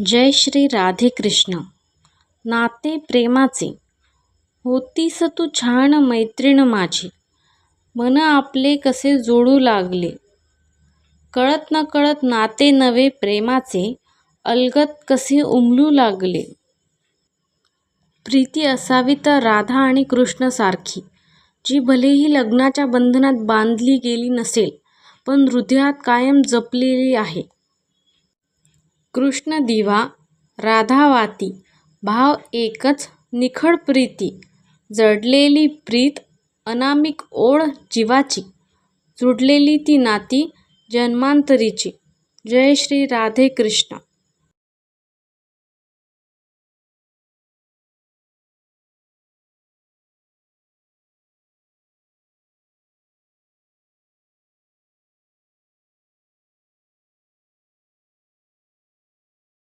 जय श्री राधे कृष्ण. नाते प्रेमाचे होतीस तू छान मैत्रीण माझी, मन आपले कसे जोडू लागले. कळत न कळत नाते नवे प्रेमाचे, अलगत कसे उमलू लागले. प्रीती असावी तर राधा आणि कृष्ण सारखी, जी भलेही लग्नाच्या बंधनात बांधली गेली नसेल, पण हृदयात कायम जपलेली आहे. कृष्ण दिवा राधावाती, भाव एकच निखळ प्रीती. जडलेली प्रीत अनामिक ओढ जीवाची, जुडलेली ती नाती जन्मांतरीची. जय श्री राधे कृष्ण.